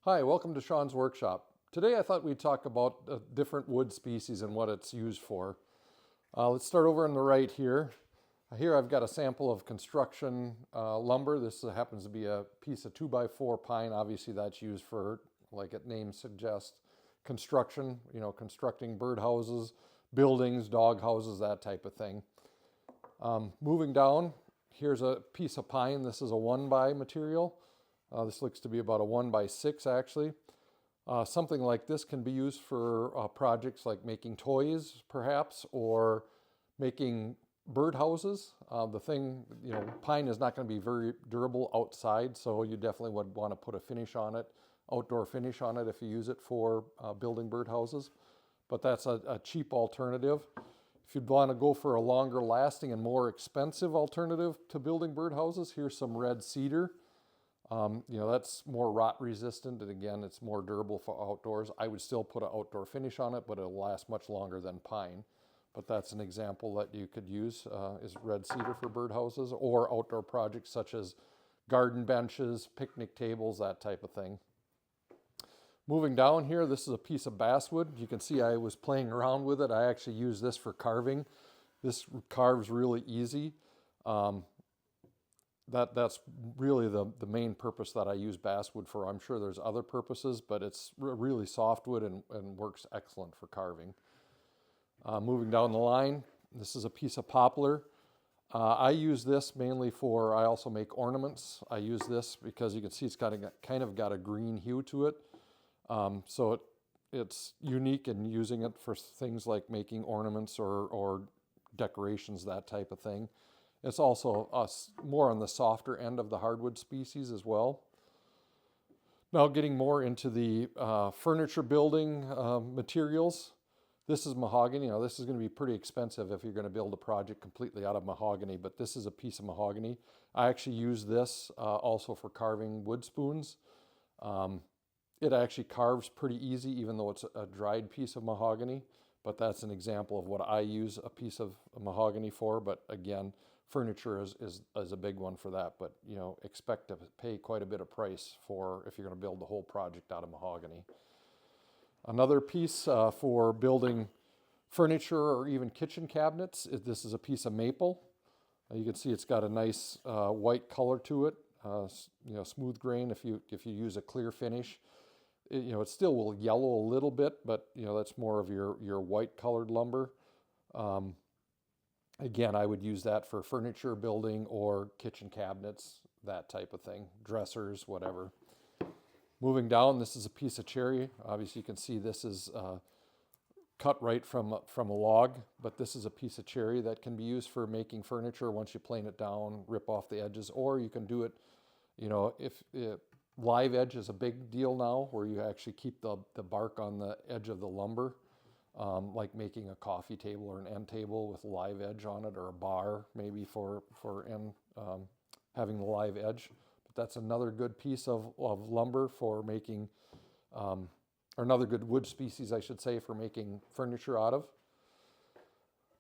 Hi, welcome to Sean's Workshop. Today I thought we'd talk about different wood species and what it's used for. Let's start over on the right here. Here I've got a sample of construction lumber. This happens to be a piece of 2x4 pine. Obviously that's used for, like its name suggests, construction, constructing birdhouses, buildings, dog houses, that type of thing. Moving down, here's a piece of pine. This is a 1x material. This looks to be about a 1x6 actually. Something like this can be used for projects like making toys perhaps, or making birdhouses. Pine is not going to be very durable outside, so you definitely would want to put a finish on it, outdoor finish on it if you use it for building birdhouses. But that's a cheap alternative. If you'd want to go for a longer lasting and more expensive alternative to building birdhouses, here's some red cedar. That's more rot resistant, and again, it's more durable for outdoors. I would still put an outdoor finish on it, but it'll last much longer than pine. But that's an example that you could use, is red cedar for birdhouses or outdoor projects such as garden benches, picnic tables, that type of thing. Moving down here, this is a piece of basswood. You can see I was playing around with it. I actually use this for carving. This carves really easy. That's really the main purpose that I use basswood for. I'm sure there's other purposes, but it's really softwood and works excellent for carving. Moving down the line, this is a piece of poplar. I use this mainly for, I also make ornaments. I use this because you can see it's kind of got a green hue to it. So it's unique in using it for things like making ornaments or decorations, that type of thing. It's also more on the softer end of the hardwood species as well. Now getting more into the furniture building materials. This is mahogany. Now this is going to be pretty expensive if you're going to build a project completely out of mahogany, but this is a piece of mahogany. I actually use this also for carving wood spoons. It actually carves pretty easy even though it's a dried piece of mahogany, but that's an example of what I use a piece of mahogany for. But again, furniture is a big one for that, but expect to pay quite a bit of price for if you're going to build the whole project out of mahogany. Another piece for building furniture or even kitchen cabinets, this is a piece of maple. You can see it's got a nice white color to it, smooth grain. If you use a clear finish, it still will yellow a little bit, but that's more of your white colored lumber. Again, I would use that for furniture building or kitchen cabinets, that type of thing, dressers, whatever. Moving down, this is a piece of cherry. Obviously, you can see this is cut right from a log, but this is a piece of cherry that can be used for making furniture once you plane it down, rip off the edges, or you can do it, live edge is a big deal now, where you actually keep the bark on the edge of the lumber. Like making a coffee table or an end table with live edge on it, or a bar maybe for having the live edge. But that's another good piece of lumber for making, or another good wood species, I should say, for making furniture out of.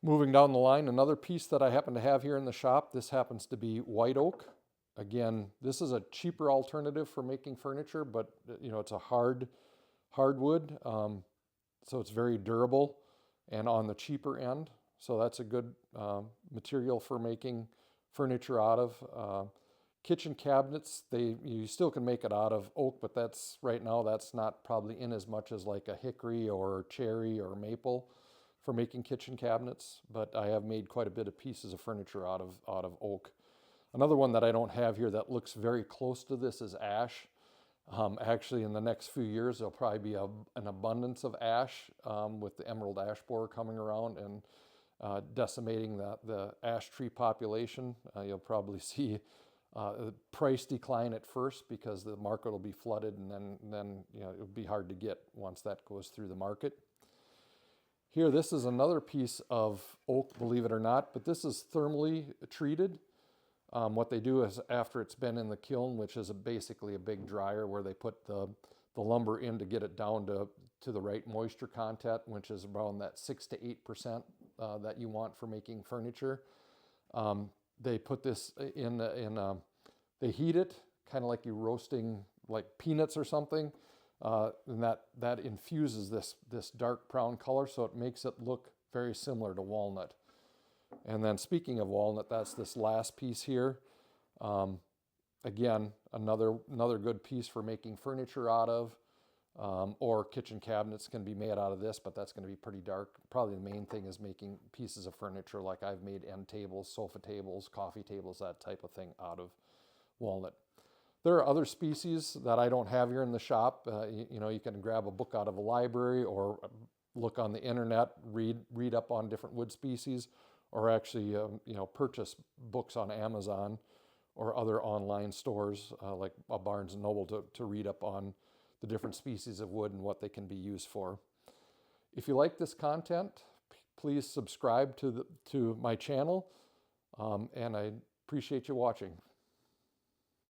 Moving down the line, another piece that I happen to have here in the shop, this happens to be white oak. Again, this is a cheaper alternative for making furniture, but it's a hardwood. So it's very durable and on the cheaper end. So that's a good material for making furniture out of. Kitchen cabinets, you still can make it out of oak, but right now that's not probably in as much as like a hickory or cherry or maple for making kitchen cabinets. But I have made quite a bit of pieces of furniture out of oak. Another one that I don't have here that looks very close to this is ash. Actually, in the next few years, there'll probably be an abundance of ash with the emerald ash borer coming around and decimating the ash tree population. You'll probably see the price decline at first because the market will be flooded, and then it'll be hard to get once that goes through the market. Here, this is another piece of oak, believe it or not, but this is thermally treated. What they do is, after it's been in the kiln, which is basically a big dryer where they put the lumber in to get it down to the right moisture content, which is around that 6 to 8% that you want for making furniture. They put this they heat it, kind of like you're roasting like peanuts or something, and that infuses this dark brown color, so it makes it look very similar to walnut. And then speaking of walnut, that's this last piece here. Again, another good piece for making furniture out of, or kitchen cabinets can be made out of this, but that's going to be pretty dark. Probably the main thing is making pieces of furniture, like I've made end tables, sofa tables, coffee tables, that type of thing out of walnut. There are other species that I don't have here in the shop. You can grab a book out of a library or look on the internet, read up on different wood species, or actually purchase books on Amazon or other online stores like a Barnes & Noble to read up on the different species of wood and what they can be used for. If you like this content, please subscribe to my channel, and I appreciate you watching.